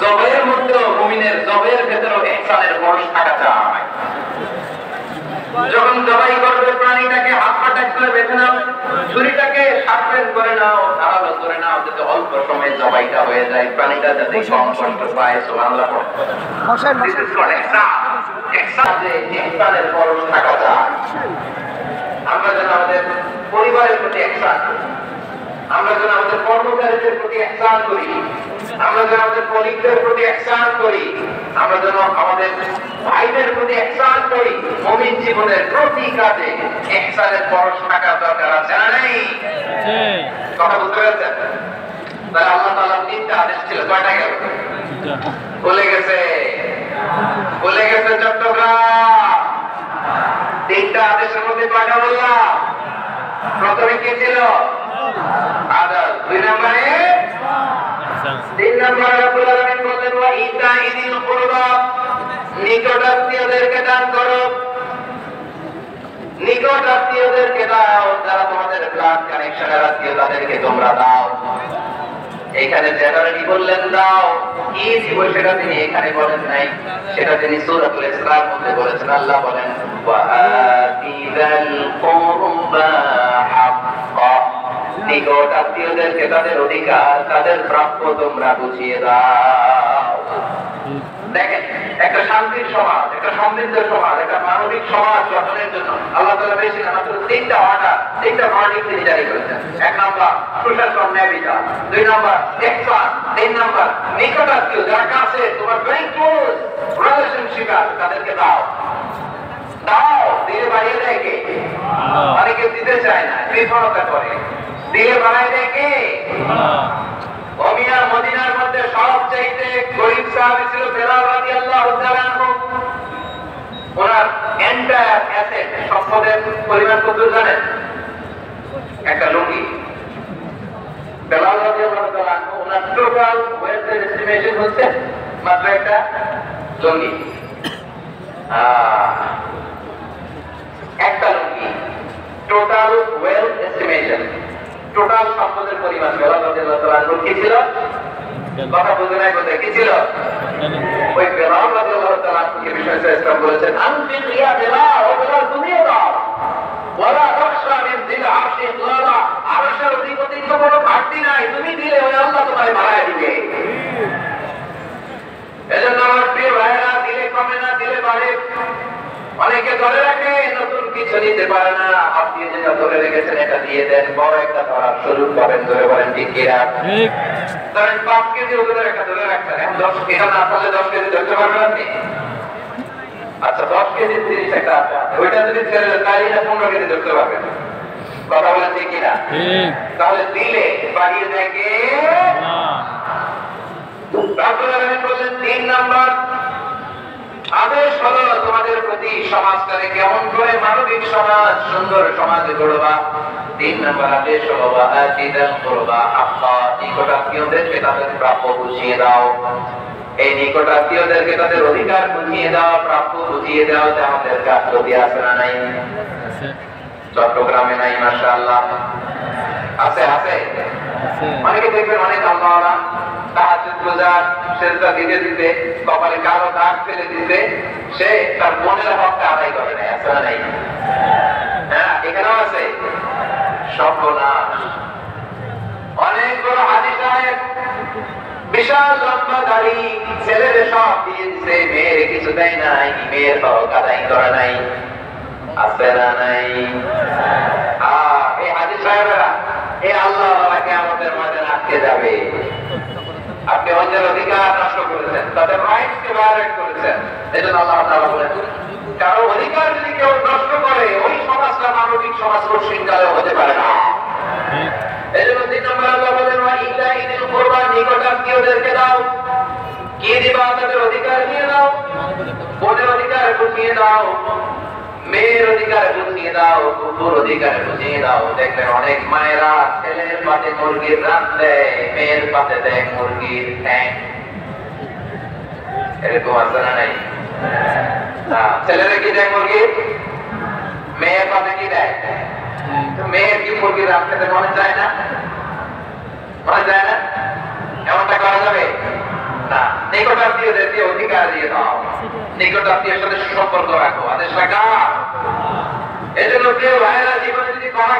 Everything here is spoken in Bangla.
জবের মধ্যে মুমিনের জবের ভেতরে ইহসানের পরশ থাকা চাই। যখন জবাই করবে প্রাণীটাকে হাত পা টাচ করে বেঁধে নাও, ছুরিটাকে শার্পেন করে নাও, ধারালো করে নাও, যাতে অল্প সময়ে জবাইটা হয়ে যায়, প্রাণীটা যাতে কম কষ্ট পায়। সুবহানাল্লাহ। ইহসানের পরশ থাকা চাই। আমরা যেন আমাদের পরিবারের প্রতি ইহসান করি, আমরা যেন আমাদের কর্মচারীদের প্রতি ইহসান করি, আমরা যেন আমাদের কলিগদের প্রতি ইহসান করি, আমরা যেন আমাদের ভাইদের প্রতি ইহসান করি। মুমিন জীবনের প্রতি কাজে ইহসানের পরশ থাকা দরকার আছে না নেই? কথা বুঝতে পেরেছেন? তাহলে আল্লাহ তাআলার তিনটা আদেশ ছিল, কয়টা গেল? বলে গেছে চট্টগ্রাম। তিনটা আদেশের মধ্যে কয়টা বললাম? প্রথমে কি ছিল? আদাল। দুই নম্বরে, তিন নম্বরে রব্বুল আলামিন বলেন ওয়া ইতাইদিল কুরবা, নিকট আত্মীয়দেরকে দান করো, নিকট আত্মীয়দেরকে দাও, যারা তোমাদের ব্লাড কানেকশনের আত্মীয় তাদেরকে তোমরা দাও। এখানে জেনারেলি বললেন দাও, কি দিব সেটা তিনি এখানে বলেন নাই, সেটা তিনি সূরাতুল ইসরার মধ্যে বলেছেন। আল্লাহ বলেন ওয়া আতিযাল কুরবা হাক্কা, নিকট আত্মীয়দেরকে তাদের অধিকার, তাদের প্রাপ্য তোমরা বুঝিয়ে দাও। দেখেন, একটা শান্তির সমাজ, একটা সমৃদ্ধ সমাজ, একটা মানবিক সমাজ গঠনের জন্য আল্লাহ তাআলা বেশি না মাত্র তিনটা অর্ডার, তিনটা ওয়ার্নিং তিনি জারি করেছেন। এক নাম্বার সুশাসন, ন্যায় বিচার। দুই নাম্বার ইহসান। তিন নাম্বার নিকট আত্মীয়, যারা কাছে, তোমার ভেরি ক্লোজ রিলেশনশিপ আছে, তাদেরকে দাও। দাও, দিলে বাড়িয়ে দেয় কে? অনেকে দিতে চায় না, বিফলতা করে। দিলে বাড়ায় দেয় কে? মদিনার মধ্যে সবচাইতে গরীব সাহাবী ছিল বেলাল রাদিয়াল্লাহু তাআলা আনহু। ওনার এন্টায়ার অ্যাসেট, সম্পদের পরিমাণ কত জানেন? একটা লুঙ্গি। বেলাল রাদিয়াল্লাহু তাআলা আনহু, ওনার টোটাল ওয়েলথের এস্টিমেশন হচ্ছে মাত্র একটা লুঙ্গি। একটা লুঙ্গি, টোটাল ওয়েলথ এস্টিমেশন, টোটাল সম্পদের পরিমাণ বেলাল রাদিয়াল্লাহু তাআলা আনহু কি ছিল? কথা বুঝে নাই বলতে কি ছিল? ওই বেলাল রাদিয়াল্লাহু তাআলা আনহুকে বিষয়ে ইসলাম বলেছেন আনফিক ইয়া বেলাল, ও বেলাল তুমিও দাও, ওয়ালা তাখশা মিন যিল আরশি ইকলালা, আরশের অধিপতির তো কোনো ঘাটতি নাই, তুমি দিলে ওই আল্লাহ তোমারে বাড়ায় দিবে। এজন্য আমার প্রিয় ভাইরা, দিলে কমে না, দিলে বাড়ে। অনেকে ধরে রাখে, নতুন কিছু নিতে পারে না, আপনি যেটা ধরে রেখেছেন এটা দিয়ে দেন, বড় একটা ধরার সুযোগ পাবেন। ধরে বলেন ঠিক কিনা? ধরেন 5 কেজি ওজনের একটা ধরে রাখছেন, এখন 10 এটা না পারলে 10 কেজি ধরতে পারবেন আপনি? আচ্ছা, 10 কেজি জিনিস একটা আছে, ওইটা যদি ছেড়ে দেন তাহলে এটা 15 কেজি ধরতে পারবেন। কথা বলেন ঠিক কিনা? তাহলে দিলে বাড়িয়ে দেয় কে? রব্বুল আলামিন বলেন 3 নাম্বার আদেশ হলো তোমাদের প্রতি সমাজটাকে কেমন করে মানবিক সমাজ, সুন্দর সমাজে গড়বা। 3 নম্বর আদেশ হলো ওয়া আতিযাল কুরবা হাক্কা, নিকট আত্মীয়দেরকে তাদের প্রাপ্য বুঝিয়ে দাও। এই নিকট আত্মীয়দেরকে তাদের অধিকার বুঝিয়ে দাও, প্রাপ্য বুঝিয়ে দাও। যে আমাদের গাফলতি আছে না নাই? চট্টগ্রামে নাই? মাশাআল্লাহ আছে, আছে। অনেকে দেখবেন অনেক আল্লাহওয়ালা তাহাজ্জুদ গুজার, সেজদা দিতে দিতে কপালে কালো দাগ ফেলে দিতে, সে তার মনের হকটা আদায় করে নাই। আছে না নাই? হ্যাঁ, এখানেও আছে। সর্বনাশ। অনেক বড় হাজী সাহেব, বিশাল লম্বা দাড়ি, ছেলের সব দিয়ে দিচ্ছে, মেয়ের কিছু দেয় নাই, মেয়ের হক আদায় করে নাই। আছে না নাই? এই হাজী সাহেবেরা, এই আল্লাহওয়ালাকে আমাদের মাঝে আটকে যাবে। আপনি অন্যের অধিকার নষ্ট করেছেন, তাদের রাইটসকে ভায়োলেট করেছেন। এজন্য আল্লাহ তাআলা বলেন, কারো অধিকার যদি কেউ নষ্ট করে, ওই সমাজটা মানবিক সমাজ কঠিনকালে হতে পারে না। এজন্য 3 নম্বর আল্লাহ বলেন ওয়া ইতাইদিল কুরবা, নিকট আত্মীয়দেরকে দাও। কি দিবা? তাদের অধিকার দিয়ে দাও, বোনের অধিকার বুঝিয়ে দাও, মেয়ের অধিকার বুঝিয়ে দাও, কুকুর অধিকার বুঝিয়ে দাও। দেখবেন অনেক মায়েরা ছেলের পাতে মুরগির রান দেয়, মেয়ের পাতে দেয় মুরগির ঠ্যাং। এরকম আছে না নাই? ছেলেরা কি দেয়? মুরগির। মেয়ের পাতে কি দেয়? মেয়ের কি মুরগির রান খেতে মনে যায় না? মনে যায় না? এমনটা করা যাবে না। নিকটাত্মীয়দেরকে অধিকার দিয়ে দাও, নিকটাত্মীয়ের সাথে সুসম্পর্ক রাখো, আদেশ রাখা। এজন্য প্রিয় ভাইয়েরা, জীবনে যদি করা